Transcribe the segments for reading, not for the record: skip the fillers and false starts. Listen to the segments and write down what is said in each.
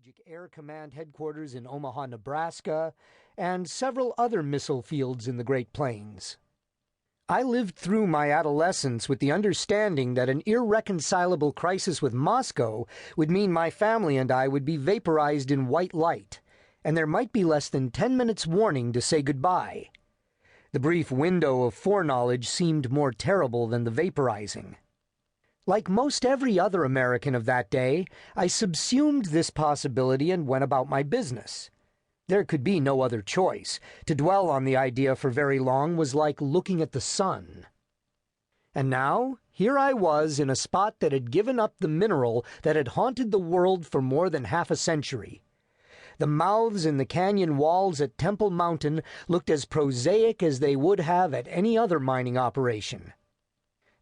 Strategic Air Command headquarters in Omaha, Nebraska, and several other missile fields in the Great Plains. I lived through my adolescence with the understanding that an irreconcilable crisis with Moscow would mean my family and I would be vaporized in white light, and there might be less than 10 minutes' warning to say goodbye. The brief window of foreknowledge seemed more terrible than the vaporizing. Like most every other American of that day, I subsumed this possibility and went about my business. There could be no other choice. To dwell on the idea for very long was like looking at the sun. And now, here I was in a spot that had given up the mineral that had haunted the world for more than half a century. The mouths in the canyon walls at Temple Mountain looked as prosaic as they would have at any other mining operation.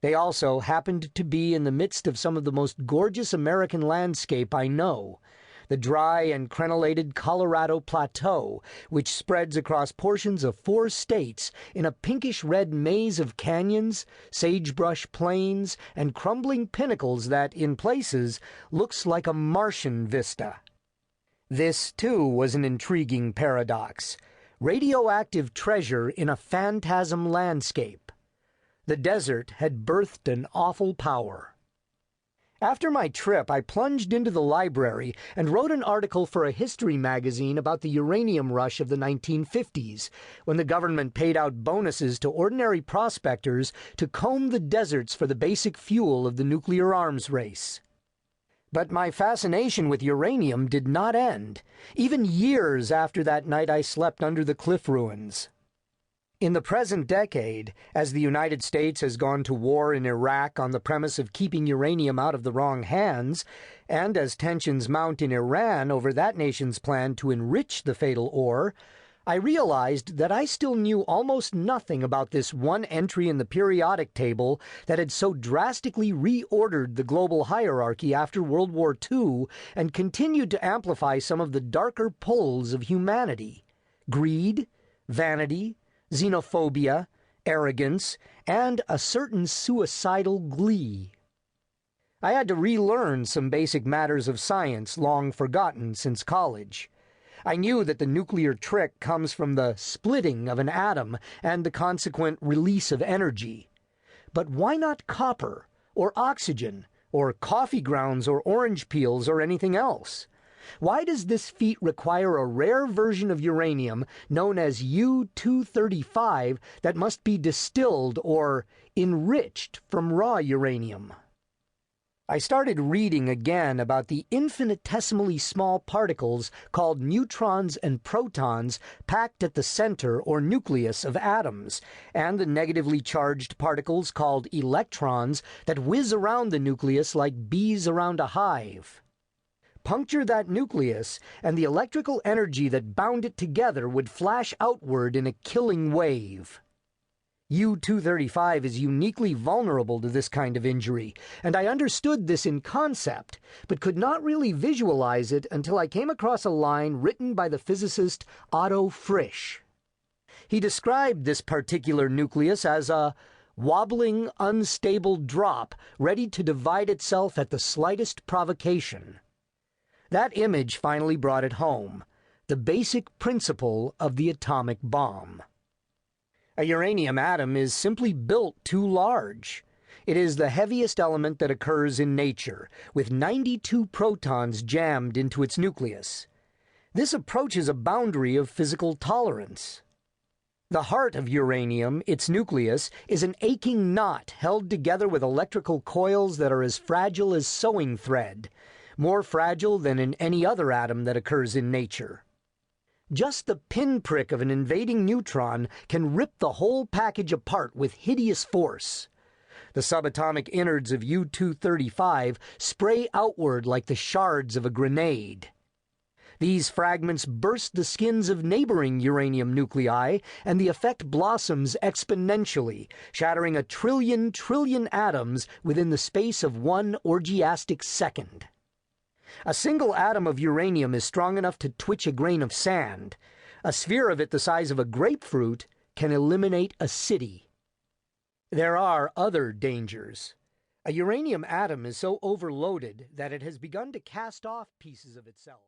They also happened to be in the midst of some of the most gorgeous American landscape I know, the dry and crenellated Colorado Plateau, which spreads across portions of 4 states in a pinkish-red maze of canyons, sagebrush plains, and crumbling pinnacles that, in places, looks like a Martian vista. This, too, was an intriguing paradox. Radioactive treasure in a phantasm landscape. The desert had birthed an awful power. After my trip, I plunged into the library and wrote an article for a history magazine about the uranium rush of the 1950s, when the government paid out bonuses to ordinary prospectors to comb the deserts for the basic fuel of the nuclear arms race. But my fascination with uranium did not end, even years after that night I slept under the cliff ruins. In the present decade, as the United States has gone to war in Iraq on the premise of keeping uranium out of the wrong hands, and as tensions mount in Iran over that nation's plan to enrich the fatal ore, I realized that I still knew almost nothing about this one entry in the periodic table that had so drastically reordered the global hierarchy after World War II and continued to amplify some of the darker pulls of humanity: greed, vanity, xenophobia, arrogance, and a certain suicidal glee. I had to relearn some basic matters of science long forgotten since college. I knew that the nuclear trick comes from the splitting of an atom and the consequent release of energy. But why not copper, or oxygen, or coffee grounds, or orange peels, or anything else? Why does this feat require a rare version of uranium known as U-235 that must be distilled or enriched from raw uranium? I started reading again about the infinitesimally small particles called neutrons and protons packed at the center or nucleus of atoms, and the negatively charged particles called electrons that whiz around the nucleus like bees around a hive. Puncture that nucleus, and the electrical energy that bound it together would flash outward in a killing wave. U-235 is uniquely vulnerable to this kind of injury, and I understood this in concept, but could not really visualize it until I came across a line written by the physicist Otto Frisch. He described this particular nucleus as a wobbling, unstable drop ready to divide itself at the slightest provocation. That image finally brought it home, the basic principle of the atomic bomb. A uranium atom is simply built too large. It is the heaviest element that occurs in nature, with 92 protons jammed into its nucleus. This approaches a boundary of physical tolerance. The heart of uranium, its nucleus, is an aching knot held together with electrical coils that are as fragile as sewing thread, more fragile than in any other atom that occurs in nature. Just the pinprick of an invading neutron can rip the whole package apart with hideous force. The subatomic innards of U-235 spray outward like the shards of a grenade. These fragments burst the skins of neighboring uranium nuclei, and the effect blossoms exponentially, shattering a trillion atoms within the space of one orgiastic second. A single atom of uranium is strong enough to twitch a grain of sand. A sphere of it the size of a grapefruit can eliminate a city. There are other dangers. A uranium atom is so overloaded that it has begun to cast off pieces of itself.